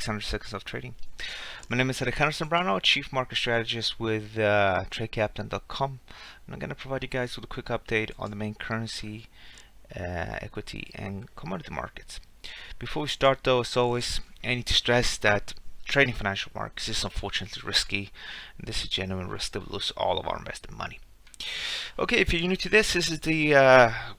600 seconds of trading. My name is Alejandro Zambrano, Chief Market Strategist with TradeCaptain.com, and I'm going to provide you guys with a quick update on the main currency, equity, and commodity markets. Before we start though, as always, I need to stress that trading financial markets is unfortunately risky, and this is a genuine risk to lose all of our invested money. Okay, if you're new to this is the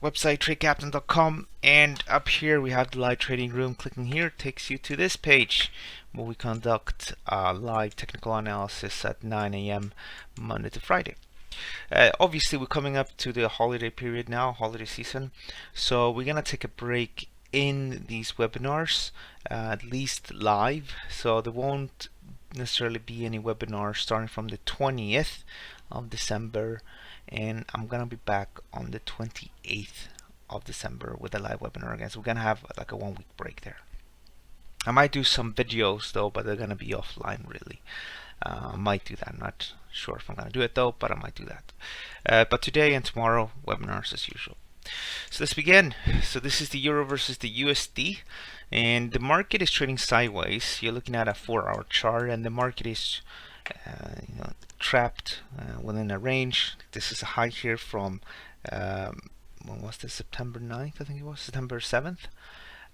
website TradeCaptain.com, and up here we have the live trading room. Clicking here takes you to this page where we conduct live technical analysis at 9 a.m. Monday to Friday. Obviously we're coming up to the holiday period now, holiday season, so we're gonna take a break in these webinars, at least live, so there won't necessarily be any webinars starting from the 20th of December, and I'm gonna be back on the 28th of December with a live webinar again. So we're gonna have like a 1 week break there. I might do some videos though, but they're gonna be offline really. I might do that. I'm not sure if I'm gonna do it though, but I might do that. But today and tomorrow, webinars as usual. So let's begin. So this is the euro versus the USD, and the market is trading sideways. You're looking at a 4-hour chart, and the market is trapped within a range. This is a high here from when was this? September 9th, I think it was, September 7th,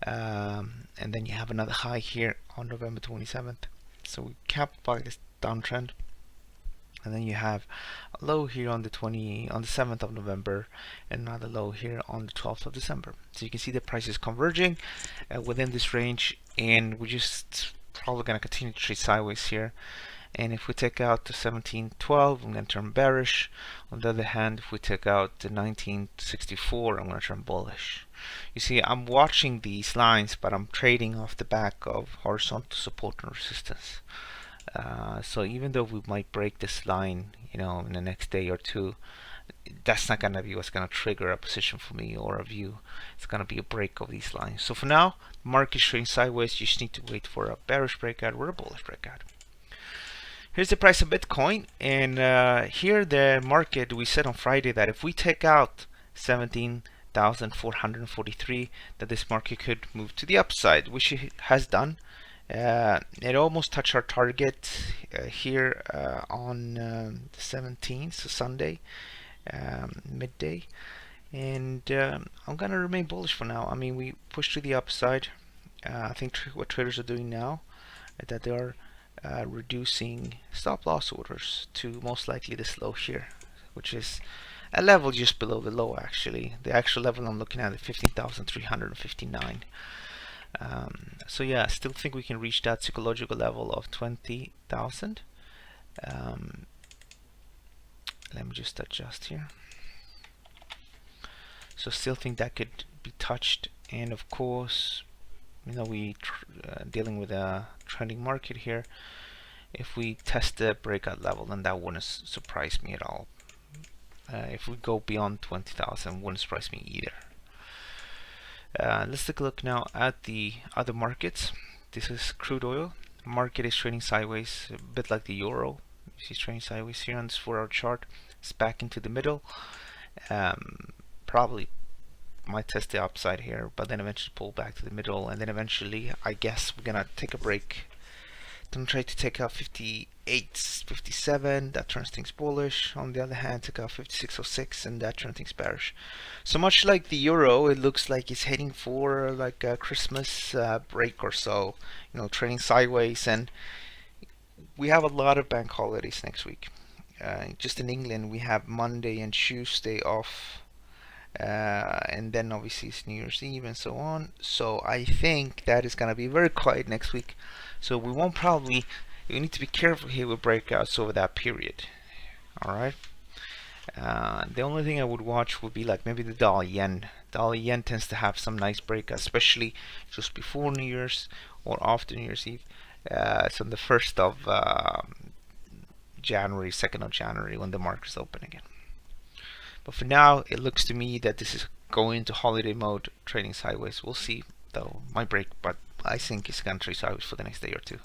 and then you have another high here on November 27th. So we capped by this downtrend, and then you have a low here on the 7th of November, and another low here on the 12th of December. So you can see the price is converging within this range, and we're just probably going to continue to trade sideways here. And if we take out the 1712, I'm going to turn bearish. On the other hand, if we take out the 1964, I'm going to turn bullish. You see, I'm watching these lines, but I'm trading off the back of horizontal support and resistance. So even though we might break this line, in the next day or two, that's not going to be what's going to trigger a position for me or a view. It's going to be a break of these lines. So for now, market is trading sideways. You just need to wait for a bearish breakout or a bullish breakout. Here's the price of Bitcoin, and here the market, we said on Friday that if we take out 17,443, that this market could move to the upside, which it has done. It almost touched our target here on the 17th, so Sunday, midday, and I'm gonna remain bullish for now. I mean, we pushed to the upside. I think what traders are doing now is that they are reducing stop loss orders to most likely this low here, which is a level just below the low. Actually, the actual level I'm looking at is 15,359. So yeah, I still think we can reach that psychological level of 20,000. Let me just adjust here. So still think that could be touched, and of course, we dealing with a trending market here. If we test the breakout level, then that wouldn't surprise me at all. If we go beyond 20,000, wouldn't surprise me either. Let's take a look now at the other markets. This is crude oil. Market is trading sideways, a bit like the euro. You see it's trading sideways here on this 4-hour chart. It's back into the middle. Probably might test the upside here, but then eventually pull back to the middle, and then eventually I guess we're gonna take a break. Don't try to take out 58, 57, that turns things bullish. On the other hand, take out 56.06, and that turns things bearish. So much like the euro, it looks like it's heading for like a Christmas break or so, trading sideways. And we have a lot of bank holidays next week. Just in England, we have Monday and Tuesday off. And then obviously it's New Year's Eve and so on. So I think that is going to be very quiet next week. So we need to be careful here with breakouts over that period. Alright. The only thing I would watch would be like maybe the dollar yen. Dollar yen tends to have some nice breakouts, especially just before New Year's or after New Year's Eve. So on the 1st of January, 2nd of January, when the market is open again. But for now, it looks to me that this is going into holiday mode, trading sideways. We'll see, though, might break, but I think it's going to trade sideways for the next day or two.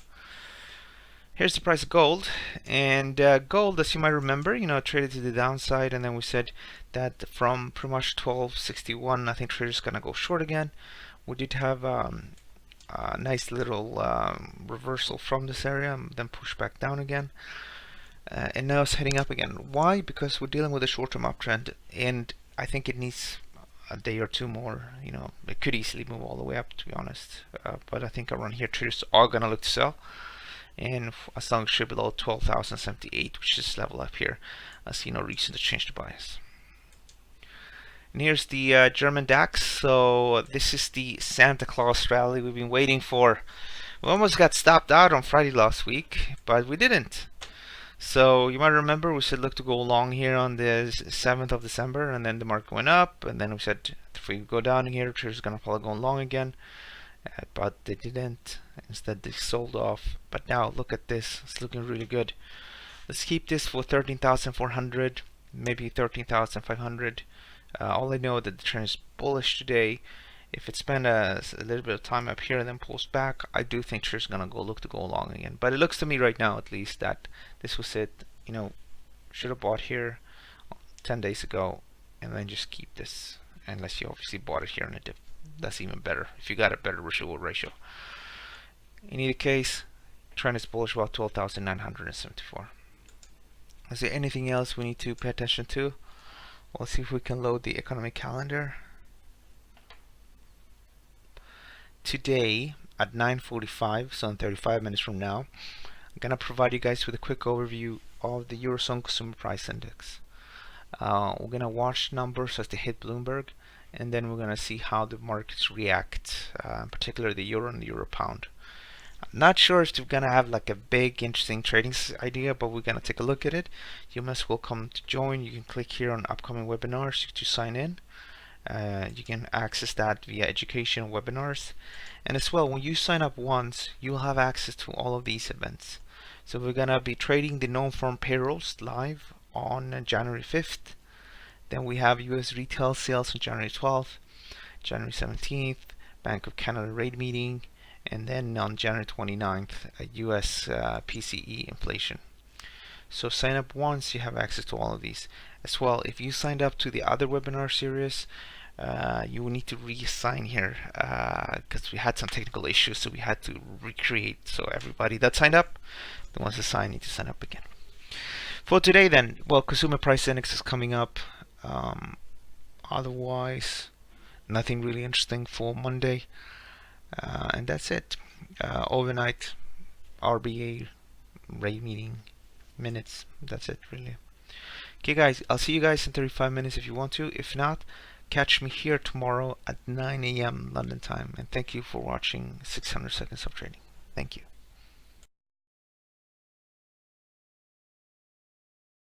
Here's the price of gold, and gold, as you might remember, traded to the downside, and then we said that from pretty much 1261, I think traders gonna go short again. We did have a nice little reversal from this area, then push back down again. And now it's heading up again. Why? Because we're dealing with a short-term uptrend, and I think it needs a day or two more. You know, it could easily move all the way up, to be honest. But I think around here, traders are gonna look to sell, and as long as it's below 12,078, which is this level up here, I see no reason to change the bias. And here's the German DAX. So this is the Santa Claus rally we've been waiting for. We almost got stopped out on Friday last week, but we didn't. So you might remember we said look to go long here on the 7th of December, and then the market went up, and then we said if we go down here, traders are gonna probably go long again, but they didn't. Instead they sold off. But now look at this, it's looking really good. Let's keep this for 13,400, maybe 13,500. All I know that the trend is bullish today. If it spends a little bit of time up here and then pulls back, I do think traders are gonna look to go along again. But it looks to me right now, at least, that this was it. You know, should have bought here 10 days ago, and then just keep this. Unless you obviously bought it here in a dip, that's even better. If you got a better residual ratio. In either case, trend is bullish about 12,974. Is there anything else we need to pay attention to? Let's see if we can load the economic calendar. Today at 9:45, so in 35 minutes from now, I'm gonna provide you guys with a quick overview of the Eurozone Consumer Price Index. We're gonna watch numbers as they hit Bloomberg, and then we're gonna see how the markets react, in particular the euro and the euro pound. I'm not sure if we're gonna have like a big interesting trading idea, but we're gonna take a look at it. You're most welcome to join. You can click here on upcoming webinars to sign in. You can access that via education webinars, and as well, when you sign up once, you'll have access to all of these events. So we're gonna be trading the non-farm payrolls live on January 5th. Then we have US retail sales on January 12th, January 17th, Bank of Canada rate meeting, and then on January 29th, US PCE inflation. So sign up once, you have access to all of these. As well, if you signed up to the other webinar series, you will need to re-sign here because we had some technical issues, so we had to recreate. So everybody that signed up, the ones that signed, need to sign up again. For today then, well, consumer price index is coming up. Otherwise, nothing really interesting for Monday. And that's it. Overnight, RBA rate meeting minutes. That's it, really. Okay, guys, I'll see you guys in 35 minutes if you want to. If not, catch me here tomorrow at 9 a.m. London time. And thank you for watching 600 Seconds of Trading. Thank you.